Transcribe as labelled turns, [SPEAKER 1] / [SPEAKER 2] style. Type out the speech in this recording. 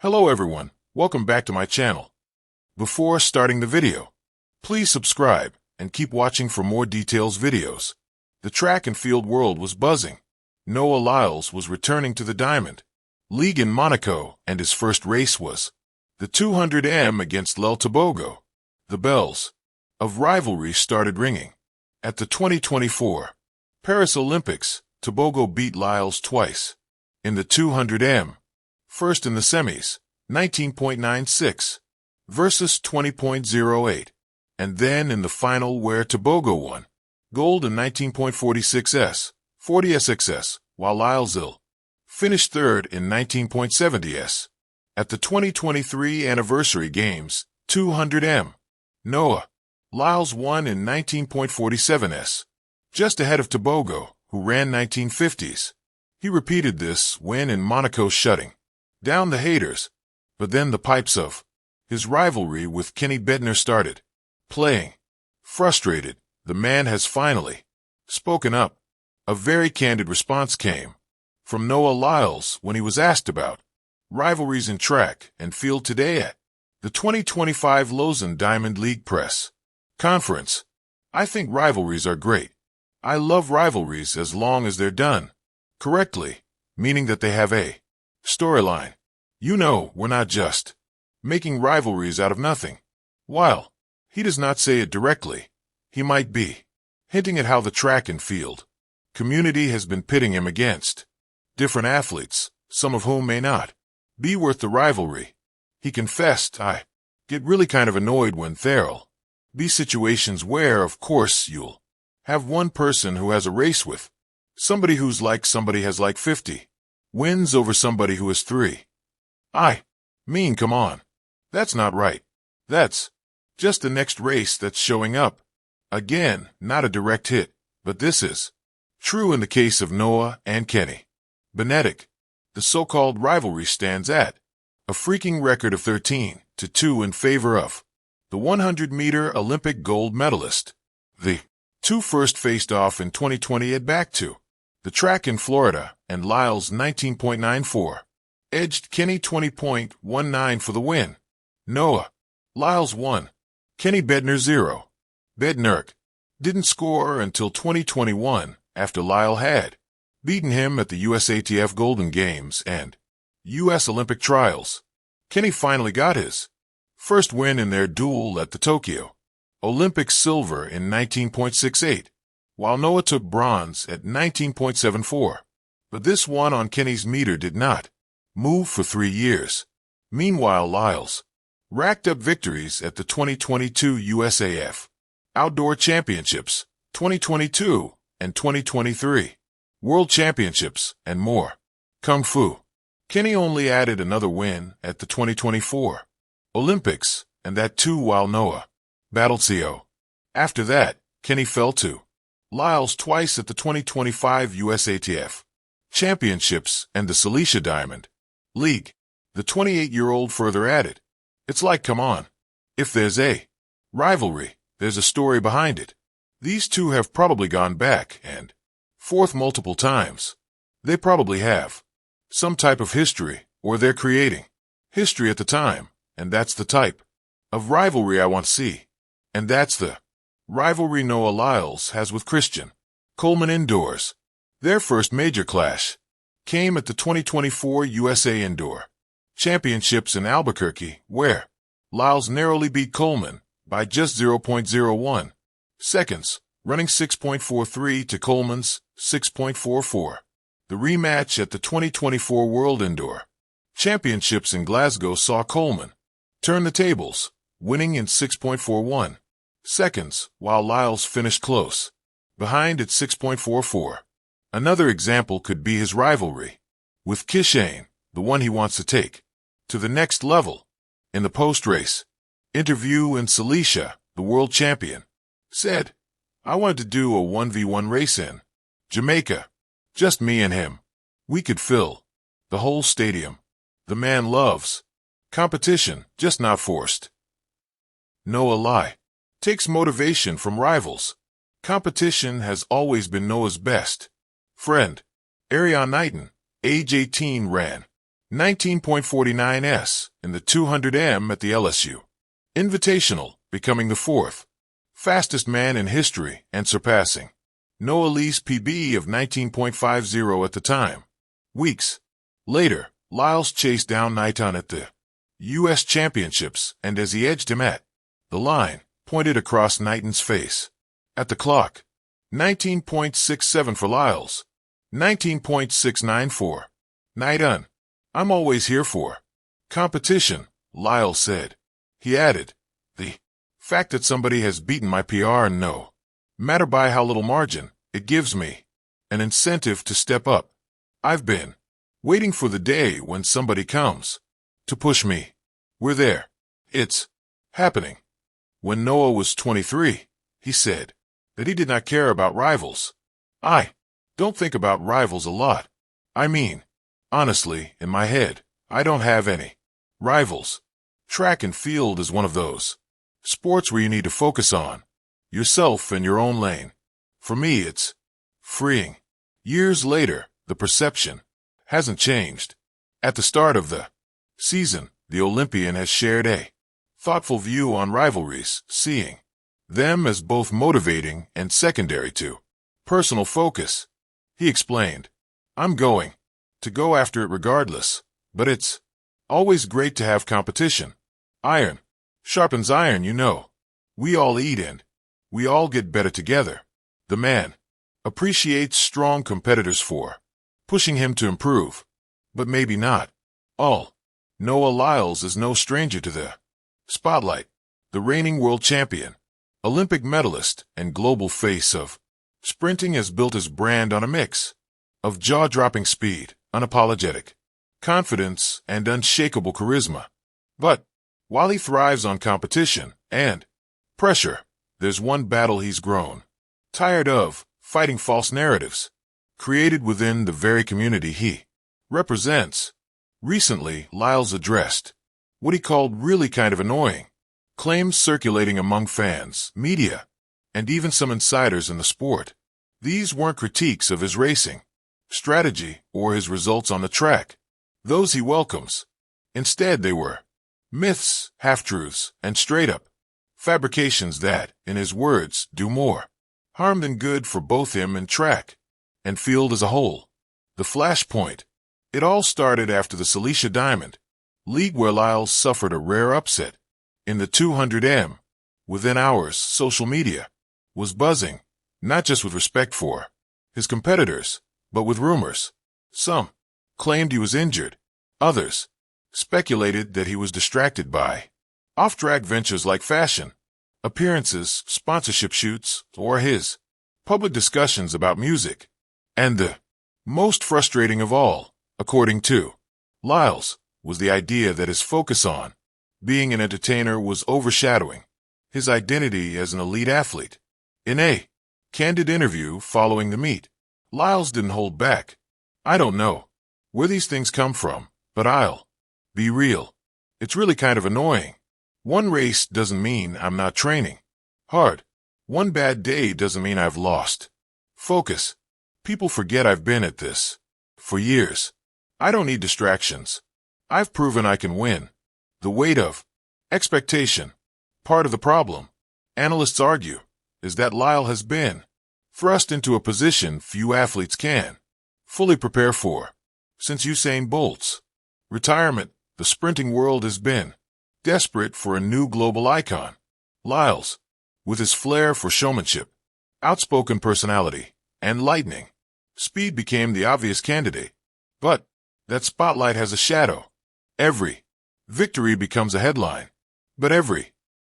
[SPEAKER 1] Hello everyone, welcome back to my channel. Before starting the video, please subscribe and keep watching for more details videos. The track and field world was buzzing. Noah Lyles was returning to the Diamond League in Monaco, and his first race was the 200m against Lyles Tobago. The bells of rivalry started ringing. At the 2024 Paris Olympics, Tobago beat Lyles twice. In the 200m, first in the semis, 19.96 versus 20.08, and then in the final where Tobago won gold in 19.46s, 40sxs, while Lyles finished third in 19.70s. At the 2023 Anniversary Games, 200m, Noah Lyles won in 19.47s, just ahead of Tobago, who ran 1950s. He repeated this win in Monaco, shutting down the haters, but then the pipes of his rivalry with Kenny Bednar started playing. Frustrated, the man has finally spoken up. A very candid response came from Noah Lyles when he was asked about rivalries in track and field today at the 2025 Lausanne Diamond League press conference. "I think rivalries are great. I love rivalries as long as they're done correctly, meaning that they have a storyline. You know, we're not just making rivalries out of nothing." While he does not say it directly, he might be hinting at how the track and field community has been pitting him against different athletes, some of whom may not be worth the rivalry. He confessed, "I get really kind of annoyed when there'll be situations where, of course, you'll have one person who has a race with somebody who's like somebody has like 50 wins over somebody who has 3. I mean, come on. That's not right. That's just the next race that's showing up. Again, not a direct hit, but this is true in the case of Noah and Kenny Bednar. The so-called rivalry stands at a freaking record of 13-2 in favor of the 100-meter Olympic gold medalist. The two first faced off in 2020 at back to the track in Florida, and Lyles 19.94 edged Kenny 20.19 for the win. Noah Lyles won. Kenny Bednar 0. Bednar didn't score until 2021 after Lyles had beaten him at the USATF Golden Games and U.S. Olympic Trials. Kenny finally got his first win in their duel at the Tokyo Olympic silver in 19.68, while Noah took bronze at 19.74. But this one on Kenny's meter did not move for 3 years. Meanwhile, Lyles racked up victories at the 2022 USAF Outdoor Championships, 2022 and 2023 World Championships, and more. Kung Fu. Kenny only added another win at the 2024 Olympics, and that too while Noah battled CO. After that, Kenny fell to Lyles twice at the 2025 USATF Championships and the Cilicia Diamond League. The 28-year-old further added, "It's like, come on. If there's a rivalry, there's a story behind it. These two have probably gone back and forth multiple times. They probably have some type of history, or they're creating history at the time, and that's the type of rivalry I want to see. And that's the rivalry Noah Lyles has with Christian Coleman indoors. Their first major clash came at the 2024 USA Indoor Championships in Albuquerque, where Lyles narrowly beat Coleman by just 0.01 seconds, running 6.43 to Coleman's 6.44. The rematch at the 2024 World Indoor Championships in Glasgow saw Coleman turn the tables, winning in 6.41 seconds, while Lyles finished close behind at 6.44. Another example could be his rivalry with Kishane, the one he wants to take to the next level. In the post-race interview in Cilicia, the world champion said, "I wanted to do a 1v1 race in Jamaica. Just me and him. We could fill the whole stadium. The man loves competition, just not forced." Noah Lyles takes motivation from rivals. Competition has always been Noah's best friend. Ariane Knighton, age 18, ran 19.49s in the 200m at the LSU Invitational, becoming the fourth fastest man in history and surpassing Noah Lee's PB of 19.50 at the time. Weeks later, Lyles chased down Knighton at the U.S. Championships, and as he edged him at the line, pointed across Knighton's face. At the clock, 19.67 for Lyles, 19.69 for Knighton. I'm always here for competition, Lyles said. He added, the fact that somebody has beaten my PR and no matter by how little margin, it gives me an incentive to step up. I've been waiting for the day when somebody comes to push me. We're there. It's happening. When Noah was 23, he said that he did not care about rivals. I don't think about rivals a lot. I mean, honestly, in my head, I don't have any rivals. Track and field is one of those sports where you need to focus on yourself and your own lane. For me, it's freeing. Years later, the perception hasn't changed. At the start of the season, the Olympian has shared a thoughtful view on rivalries, seeing them as both motivating and secondary to personal focus. He explained, I'm going to go after it regardless, but it's always great to have competition. Iron sharpens iron, you know. We all eat and we all get better together. The man appreciates strong competitors for pushing him to improve, but maybe not all. Noah Lyles is no stranger to the spotlight. The reigning world champion, Olympic medalist, and global face of sprinting has built his brand on a mix of jaw-dropping speed, unapologetic confidence, and unshakable charisma. But while he thrives on competition and pressure, there's one battle he's grown tired of, fighting false narratives created within the very community he represents. Recently, Lyles addressed what he called really kind of annoying claims circulating among fans, media, and even some insiders in the sport. These weren't critiques of his racing strategy or his results on the track. Those he welcomes. Instead, they were myths, half-truths, and straight-up fabrications that, in his words, do more harm than good for both him and track and field as a whole. The flashpoint. It all started after the Cilicia Diamond League, where Lyles suffered a rare upset in the 200m. Within hours, social media was buzzing, not just with respect for his competitors, but with rumors. Some claimed he was injured. Others speculated that he was distracted by off-track ventures like fashion appearances, sponsorship shoots, or his public discussions about music. And the most frustrating of all, according to Lyles, was the idea that his focus on being an entertainer was overshadowing his identity as an elite athlete. In a candid interview following the meet, Lyles didn't hold back. I don't know where these things come from, but I'll be real. It's really kind of annoying. One race doesn't mean I'm not training hard. One bad day doesn't mean I've lost focus. People forget I've been at this for years. I don't need distractions. I've proven I can win. The weight of expectation. Part of the problem, analysts argue, is that Lyles has been thrust into a position few athletes can fully prepare for. Since Usain Bolt's retirement, the sprinting world has been desperate for a new global icon. Lyles, with his flair for showmanship, outspoken personality, and lightning speed, became the obvious candidate. But that spotlight has a shadow. Every victory becomes a headline, but every